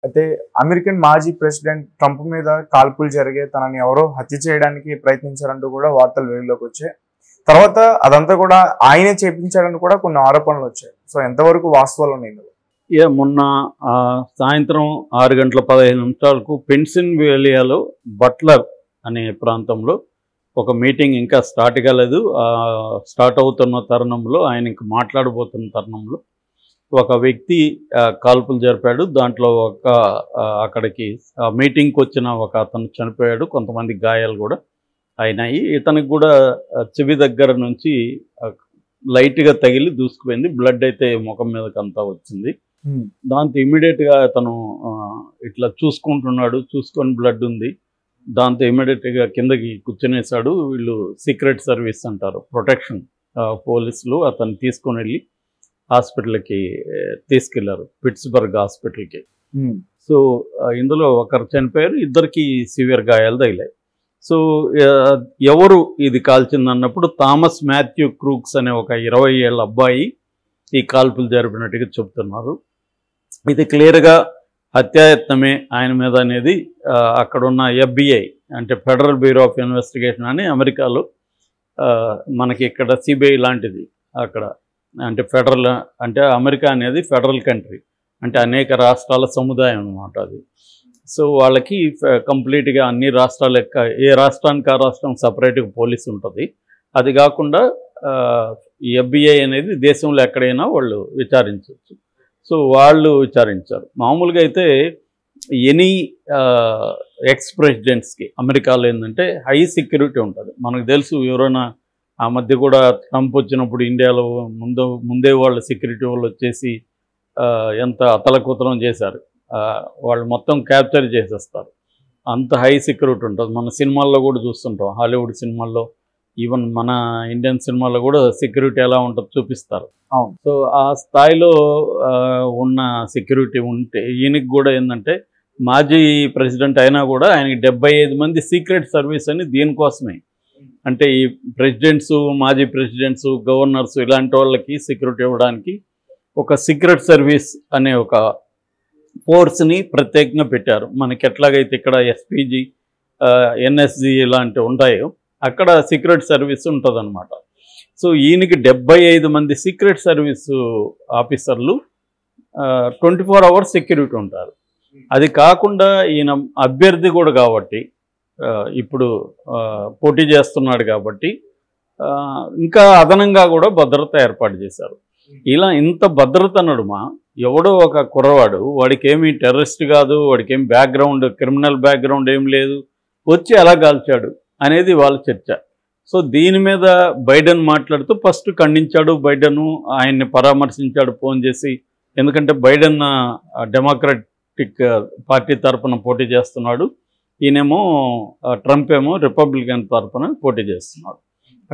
అయితే అమెరికన్ మాజీ president Trump మీద కాల్పులు జరిగే తనని ఎవరో హత్య చేయడానికి ప్రయత్నించారంటూ కూడా వార్తలు వెలుగులోకి వచ్చాయి. తర్వాత అదంతా కూడా ఆయనే చేపించాడని కూడా కొన్ని ఆరోపణలు వచ్చాయి. సో ఎంతవరకు వాస్తవాలు ఉన్నాయి? మొన్న సాయంత్రం 6:15 పెన్సిల్వేనియాలో బట్లర్ అనే ప్రాంతంలో ఒక మీటింగ్ ఇంకా స్టార్ట్ కాలేదు. స్టార్ట్ అవుతున్న తరుణంలో, ఆయన ఇంక మాట్లాడబోతున్న తరుణంలో ఒక వ్యక్తి కాల్పులు జరిపాడు. దాంట్లో అక్కడికి మీటింగ్కి వచ్చిన ఒక అతను చనిపోయాడు. కొంతమంది గాయాలు కూడా అయినాయి. ఇతనికి కూడా చెవి దగ్గర నుంచి లైట్గా తగిలి దూసుకుపోయింది. బ్లడ్ అయితే ముఖం మీదకి అంతా వచ్చింది. దాంతో ఇమీడియట్గా అతను ఇట్లా చూసుకుంటున్నాడు. చూసుకొని బ్లడ్ ఉంది. దాంతో ఇమీడియట్గా కిందకి కూర్చునేసాడు. వీళ్ళు సీక్రెట్ సర్వీస్ అంటారు, ప్రొటెక్షన్ పోలీసులు అతను తీసుకొని వెళ్ళి హాస్పిటల్కి తీసుకెళ్లారు, పిట్స్బర్గ్ హాస్పిటల్కి. సో ఇందులో ఒకరు చనిపోయారు, ఇద్దరికి సివియర్ గాయాలు తగిలాయి. సో ఎవరు ఇది కాల్చింది అన్నప్పుడు థామస్ మాథ్యూ క్రూక్స్ అనే ఒక 20 ఏళ్ల అబ్బాయి ఈ కాల్పులు జరిపినట్టుగా చెప్తున్నారు. ఇది క్లియర్గా హత్యాయత్నమే ఆయన మీద అనేది అక్కడున్న FBI అంటే ఫెడరల్ బ్యూరో ఆఫ్ ఇన్వెస్టిగేషన్ అని అమెరికాలో, మనకి ఇక్కడ CBI లాంటిది అక్కడ. అంటే ఫెడరల్ అంటే అమెరికా అనేది ఫెడరల్ కంట్రీ, అంటే అనేక రాష్ట్రాల సముదాయం అన్నమాట అది. సో వాళ్ళకి కంప్లీట్గా అన్ని రాష్ట్రాల యొక్క, ఏ రాష్ట్రానికి ఆ రాష్ట్రం సపరేట్గా పోలీస్ ఉంటుంది. అది కాకుండా ఈ FBI అనేది దేశంలో ఎక్కడైనా వాళ్ళు విచారించవచ్చు. సో వాళ్ళు విచారించారు. మామూలుగా అయితే ఎనీ ఎక్స్ ప్రెసిడెంట్స్కి అమెరికాలో ఏంటంటే హై సెక్యూరిటీ ఉంటుంది. మనకు తెలుసు, ఎవరైనా ఆ మధ్య కూడా ట్రంప్ వచ్చినప్పుడు ఇండియాలో ముందే వాళ్ళు సెక్యూరిటీ వాళ్ళు వచ్చేసి ఎంత అతలకుతలం చేశారు. వాళ్ళు మొత్తం క్యాప్చర్ చేసేస్తారు. అంత హై సెక్యూరిటీ ఉంటుంది. మన సినిమాల్లో కూడా చూస్తుంటాం, హాలీవుడ్ సినిమాల్లో, ఈవెన్ మన ఇండియన్ సినిమాల్లో కూడా సెక్యూరిటీ ఎలా ఉంటుందో చూపిస్తారు. సో ఆ స్థాయిలో ఉన్న సెక్యూరిటీ ఉంటే ఈయనకి కూడా ఏంటంటే మాజీ ప్రెసిడెంట్ అయినా కూడా ఆయనకి 75 మంది సీక్రెట్ సర్వీస్ అని దీనికోసమే, అంటే ఈ ప్రెసిడెంట్స్, మాజీ ప్రెసిడెంట్స్, గవర్నర్స్ ఇలాంటి వాళ్ళకి సెక్యూరిటీ ఇవ్వడానికి ఒక సీక్రెట్ సర్వీస్ అనే ఒక ఫోర్స్ని ప్రత్యేకంగా పెట్టారు. మనకి ఎట్లాగైతే ఇక్కడ SPG, NSG ఇలాంటివి ఉంటాయో అక్కడ సీక్రెట్ సర్వీస్ ఉంటుందన్నమాట. సో ఈయనకి 75 మంది సీక్రెట్ సర్వీసు ఆఫీసర్లు 24 అవర్స్ సెక్యూరిటీ ఉంటారు. అది కాకుండా ఈయన అభ్యర్థి కూడా కాబట్టి, ఇప్పుడు పోటీ చేస్తున్నాడు కాబట్టి ఇంకా అదనంగా కూడా భద్రత ఏర్పాటు చేశారు. ఇలా ఇంత భద్రత నడుమ ఎవడో ఒక కుర్రవాడు, వాడికి ఏమీ టెర్రరిస్ట్ కాదు, వాడికి ఏమి బ్యాక్గ్రౌండ్, క్రిమినల్ బ్యాక్గ్రౌండ్ ఏం లేదు, వచ్చి ఎలా కాల్చాడు అనేది వాళ్ళ చర్చ. సో దీని మీద బైడెన్ మాట్లాడుతూ ఫస్ట్ ఖండించాడు. బైడెన్ ఆయన్ని పరామర్శించాడు ఫోన్ చేసి. ఎందుకంటే బైడెన్ డెమోక్రటిక్ పార్టీ తరఫున పోటీ చేస్తున్నాడు, ఈయనేమో ట్రంప్ ఏమో రిపబ్లికన్ తరఫున పోటీ చేస్తున్నాడు.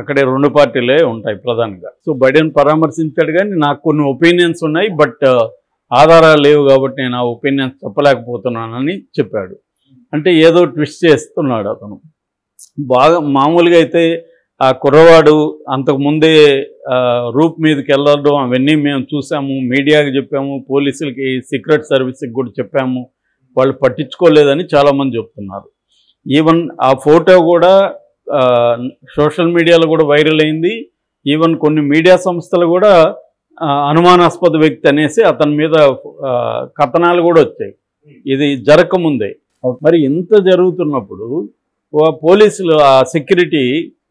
అక్కడే 2 పార్టీలే ఉంటాయి ప్రధానంగా. సో బైడెన్ పరామర్శించాడు, కానీ నాకు కొన్ని ఒపీనియన్స్ ఉన్నాయి, బట్ ఆధారాలు లేవు కాబట్టి నేను ఆ ఒపీనియన్స్ చెప్పలేకపోతున్నానని చెప్పాడు. అంటే ఏదో ట్విస్ట్ చేస్తున్నాడు అతను. బాగా మామూలుగా అయితే ఆ కుర్రవాడు అంతకుముందే రూప్ మీదకి వెళ్ళడం అవన్నీ మేము చూసాము, మీడియాకి చెప్పాము, పోలీసులకి, సీక్రెట్ సర్వీస్కి కూడా చెప్పాము, వాళ్ళు పట్టించుకోలేదని చాలామంది చెప్తున్నారు. ఈవెన్ ఆ ఫోటో కూడా సోషల్ మీడియాలో కూడా వైరల్ అయింది. ఈవెన్ కొన్ని మీడియా సంస్థలు కూడా అనుమానాస్పద వ్యక్తి అనేసి అతని మీద కథనాలు కూడా వచ్చాయి, ఇది జరగకముందే. మరి ఇంత జరుగుతున్నప్పుడు పోలీసులు ఆ సెక్యూరిటీ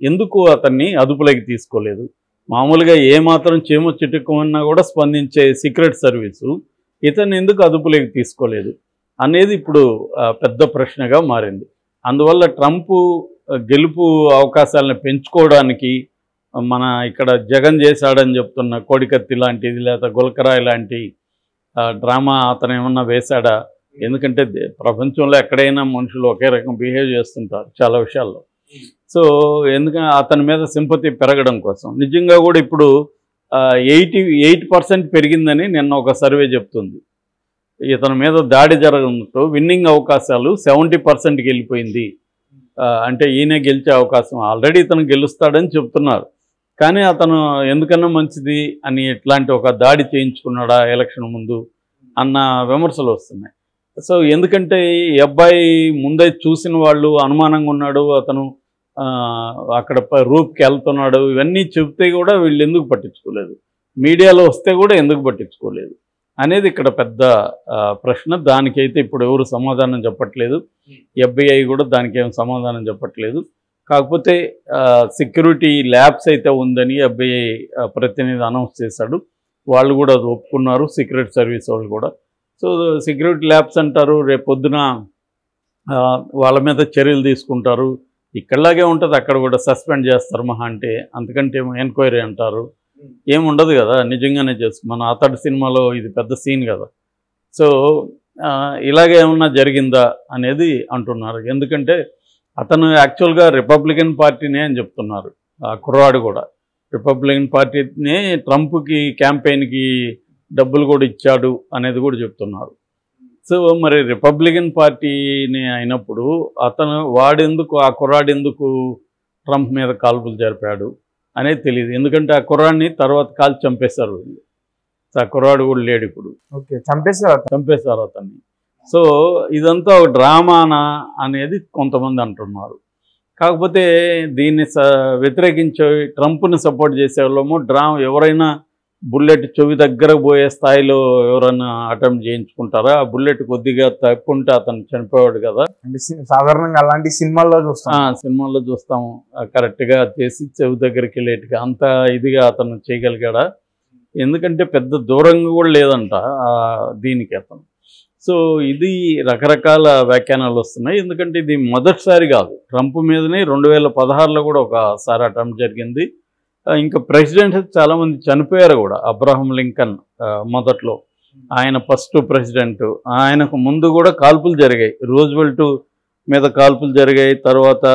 ఎందుకు అతన్ని అదుపులోకి తీసుకోలేదు? మామూలుగా ఏమాత్రం చేమో చిటుక్కుమన్నా కూడా స్పందించే సీక్రెట్ సర్వీసు ఇతన్ని ఎందుకు అదుపులోకి తీసుకోలేదు అనేది ఇప్పుడు పెద్ద ప్రశ్నగా మారింది. అందువల్ల ట్రంప్ గెలుపు అవకాశాలను పెంచుకోవడానికి మన ఇక్కడ జగన్ చేశాడని చెప్తున్న కోడికత్తి లాంటిది లేదా గులకరాయి లాంటి డ్రామా అతను ఏమన్నా వేశాడా? ఎందుకంటే ప్రపంచంలో ఎక్కడైనా మనుషులు ఒకే రకం బిహేవ్ చేస్తుంటారు చాలా విషయాల్లో. సో ఎందుకంటే అతని మీద సింపతి పెరగడం కోసం నిజంగా కూడా ఇప్పుడు 88% పెరిగిందని నిన్న ఒక సర్వే చెప్తుంది. ఇతని మీద దాడి జరగడంతో విన్నింగ్ అవకాశాలు 70%కి వెళ్ళిపోయింది. అంటే ఈయనే గెలిచే అవకాశం, ఆల్రెడీ ఇతను గెలుస్తాడని చెప్తున్నారు, కానీ అతను ఎందుకన్నా మంచిది అని ఇట్లాంటి ఒక దాడి చేయించుకున్నాడా ఎలక్షన్ ముందు అన్న విమర్శలు వస్తున్నాయి. సో ఎందుకంటే ఈ అబ్బాయి ముందే చూసిన వాళ్ళు అనుమానంగా ఉన్నాడు, అతను అక్కడ రూప్కి వెళ్తున్నాడు, ఇవన్నీ చెప్తే కూడా వీళ్ళు ఎందుకు పట్టించుకోలేదు, మీడియాలో వస్తే కూడా ఎందుకు పట్టించుకోలేదు అనేది ఇక్కడ పెద్ద ప్రశ్న. దానికైతే ఇప్పుడు ఎవరు సమాధానం చెప్పట్లేదు, FBI కూడా దానికి ఏం సమాధానం చెప్పట్లేదు. కాకపోతే సెక్యూరిటీ ల్యాబ్స్ అయితే ఉందని FBI ప్రతినిధి అనౌన్స్ చేశాడు, వాళ్ళు కూడా అది ఒప్పుకున్నారు, సీక్రెట్ సర్వీస్ వాళ్ళు కూడా. సో సెక్యూరిటీ ల్యాబ్స్ అంటారు, రేపు పొద్దున వాళ్ళ మీద చర్యలు తీసుకుంటారు, ఇక్కడలాగే ఉంటుంది, అక్కడ కూడా సస్పెండ్ చేస్తారు మహా అంటే, అంతకంటే ఎంక్వైరీ అంటారు, ఏముండదు కదా. నిజంగానే మన అతడి సినిమాలో ఇది పెద్ద సీన్ కదా. సో ఇలాగే ఏమన్నా జరిగిందా అనేది అంటున్నారు. ఎందుకంటే అతను యాక్చువల్గా రిపబ్లికన్ పార్టీనే అని చెప్తున్నారు, ఆ కుర్రాడు కూడా రిపబ్లికన్ పార్టీనే ట్రంప్కి క్యాంపెయిన్కి డబ్బులు కూడా ఇచ్చాడు అనేది కూడా చెప్తున్నారు. సో మరి రిపబ్లికన్ పార్టీని అయినప్పుడు వాడెందుకు, ఆ కుర్రాడు ఎందుకు ట్రంప్ మీద కాల్పులు జరిపాడు అనేది తెలియదు. ఎందుకంటే ఆ కుర్రాడిని తర్వాత కాల్చి చంపేశారు వీళ్ళు. ఆ కుర్రాడు కూడా లేడు ఇప్పుడు. ఓకే, చంపేశారు అతన్ని. సో ఇదంతా ఒక డ్రామానా అనేది కొంతమంది అంటున్నారు. కాకపోతే దీన్ని వ్యతిరేకించే ట్రంప్ని సపోర్ట్ చేసే వాళ్ళము ఎవరైనా బుల్లెట్ చెవి దగ్గర పోయే స్థాయిలో ఎవరైనా అటెంప్ట్ చేయించుకుంటారా? ఆ బుల్లెట్ కొద్దిగా తప్పుంటే అతను చనిపోయాడు కదా. సాధారణంగా అలాంటి సినిమాల్లో చూస్తాము, కరెక్ట్గా చేసి చెవి దగ్గరికి వెళ్ళేట్టుగా అంత ఇదిగా అతను చేయగలిగాడా? ఎందుకంటే పెద్ద దూరంగా కూడా లేదంట దీనికి అతను. సో ఇది రకరకాల వ్యాఖ్యానాలు వస్తున్నాయి. ఎందుకంటే ఇది మొదటిసారి కాదు, ట్రంప్ మీదనే 2016లో కూడా ఒకసారి అటెంప్ట్ జరిగింది. ఇంకా ప్రెసిడెంట్స్ చాలామంది చనిపోయారు కూడా. అబ్రహం లింకన్ మొదట్లో, ఆయన ఫస్ట్ ప్రెసిడెంట్, ఆయనకు ముందు కూడా కాల్పులు జరిగాయి. రూజ్వెల్ట్ మీద కాల్పులు జరిగాయి, తర్వాత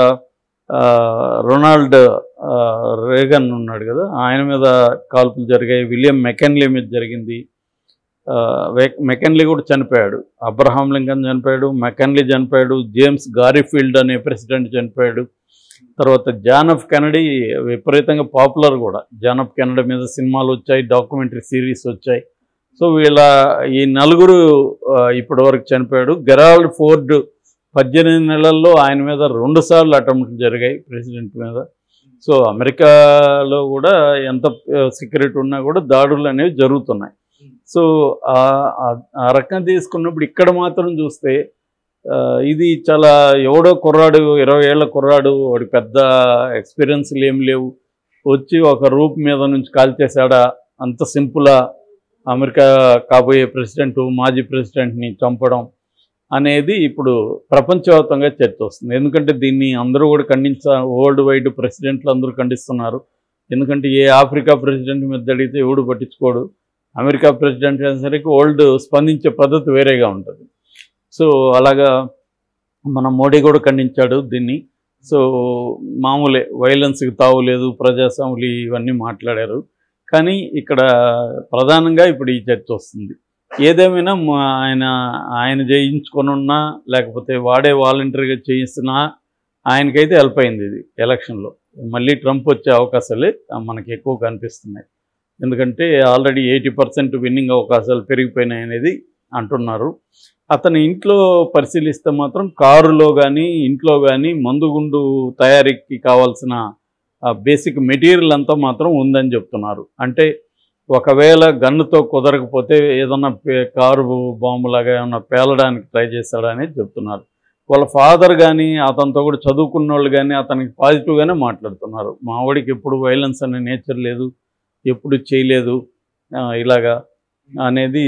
రొనాల్డ్ రేగన్ ఉన్నాడు కదా, ఆయన మీద కాల్పులు జరిగాయి. విలియం మెకెన్లీ మీద జరిగింది. మెకెన్లీ కూడా చనిపోయాడు. అబ్రహాం లింకన్ చనిపోయాడు, మెకెన్లీ చనిపోయాడు, జేమ్స్ గారిఫీల్డ్ అనే ప్రెసిడెంట్ చనిపోయాడు. తర్వాత జాన్ ఎఫ్ కెనడీ విపరీతంగా పాపులర్ కూడా. జాన్ ఎఫ్ కెనడీ మీద సినిమాలు వచ్చాయి, డాక్యుమెంటరీ సిరీస్ వచ్చాయి. సో ఈ నలుగురు ఇప్పటి వరకు చనిపోయాడు. గెరాల్డ్ ఫోర్డ్ 18 నెలల్లో ఆయన మీద 2 సార్లు అటెంప్ట్లు జరిగాయి ప్రెసిడెంట్ మీద. సో అమెరికాలో కూడా ఎంత సెక్యూరిటీ ఉన్నా కూడా దాడులు అనేవి జరుగుతున్నాయి. సో ఆ రకంగా తీసుకున్నప్పుడు ఇక్కడ మాత్రం చూస్తే ఇది చాలా ఎవడో కుర్రాడు, 20 ఏళ్ల కుర్రాడు, వాడి పెద్ద ఎక్స్పీరియన్స్లు ఏం లేవు, వచ్చి ఒక రూప్ మీద నుంచి కాల్చేశాడా, అంత సింపులా అమెరికా కాబోయే ప్రెసిడెంట్, మాజీ ప్రెసిడెంట్ని చంపడం అనేది ఇప్పుడు ప్రపంచవ్యాప్తంగా చర్చ వస్తుంది. ఎందుకంటే దీన్ని అందరూ కూడా వరల్డ్ వైడ్ ప్రెసిడెంట్లు అందరూ ఖండిస్తున్నారు. ఎందుకంటే ఏ ఆఫ్రికా ప్రెసిడెంట్ మీద అడిగితే ఎవడు పట్టించుకోడు, అమెరికా ప్రెసిడెంట్ అనేసరికి స్పందించే పద్ధతి వేరేగా ఉంటుంది. సో అలాగా మన మోడీ కూడా ఖండించాడు దీన్ని. సో మామూలే, వైలెన్స్కి తావులేదు, ప్రజాస్వామ్యం ఇవన్నీ మాట్లాడారు. కానీ ఇక్కడ ప్రధానంగా ఇప్పుడు ఈ చర్చ వస్తుంది. ఏదేమైనా ఆయన జయించుకొనున్నా లేకపోతే వాడే వాలంటరీగా చేయిస్తున్నా ఆయనకైతే హెల్ప్ అయింది ఇది ఎలక్షన్లో. మళ్ళీ ట్రంప్ వచ్చే అవకాశాలే మనకి ఎక్కువ కనిపిస్తున్నాయి. ఎందుకంటే ఆల్రెడీ 80% విన్నింగ్ అవకాశాలు పెరిగిపోయినాయి అనేది అంటున్నారు. అతని ఇంట్లో పరిశీలిస్తే మాత్రం కారులో కానీ ఇంట్లో కానీ మందుగుండు తయారీకి కావాల్సిన బేసిక్ మెటీరియల్ అంతా మాత్రం ఉందని చెప్తున్నారు. అంటే ఒకవేళ గన్నుతో కుదరకపోతే ఏదన్నా కారు బాంబులాగా ఏమన్నా పేలడానికి ట్రై చేస్తాడనేది చెప్తున్నారు. వాళ్ళ ఫాదర్ కానీ అతనితో కూడా చదువుకున్న వాళ్ళు కానీ అతనికి పాజిటివ్గానే మాట్లాడుతున్నారు. మా వాడికి ఎప్పుడు వైలెన్స్ అనే నేచర్ లేదు, ఎప్పుడు చేయలేదు ఇలాగా అనేది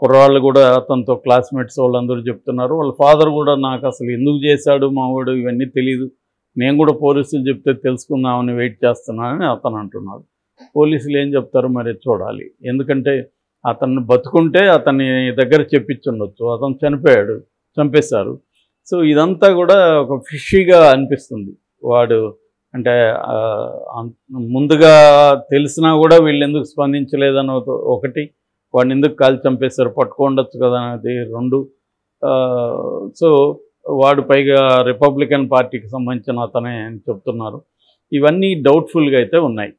కుర్రాళ్ళు కూడా అతనితో క్లాస్మేట్స్ వాళ్ళందరూ చెప్తున్నారు. వాళ్ళ ఫాదర్ కూడా నాకు అసలు ఎందుకు చేశాడు మావాడు ఇవన్నీ తెలియదు, నేను కూడా పోలీసులు చెప్తే తెలుసుకుందామని వెయిట్ చేస్తున్నానని అతను అంటున్నాడు. పోలీసులు ఏం చెప్తారో మరి చూడాలి. ఎందుకంటే అతన్ని బతుకుంటే అతన్ని దగ్గర చెప్పించుండొచ్చు, అతను చనిపోయాడు, చంపేశారు. సో ఇదంతా కూడా ఒక ఫిషీగా అనిపిస్తుంది. వాడు అంటే ముందుగా తెలిసినా కూడా వీళ్ళు ఎందుకు స్పందించలేదని ఒకటి, వాడిని ఎందుకు కాల్చి చంపేశారు, పట్టుకోండొచ్చు కదా అనేది 2. సో వాడు పైగా రిపబ్లికన్ పార్టీకి సంబంధించిన అతనే అని చెప్తున్నారు. ఇవన్నీ డౌట్ఫుల్గా అయితే ఉన్నాయి.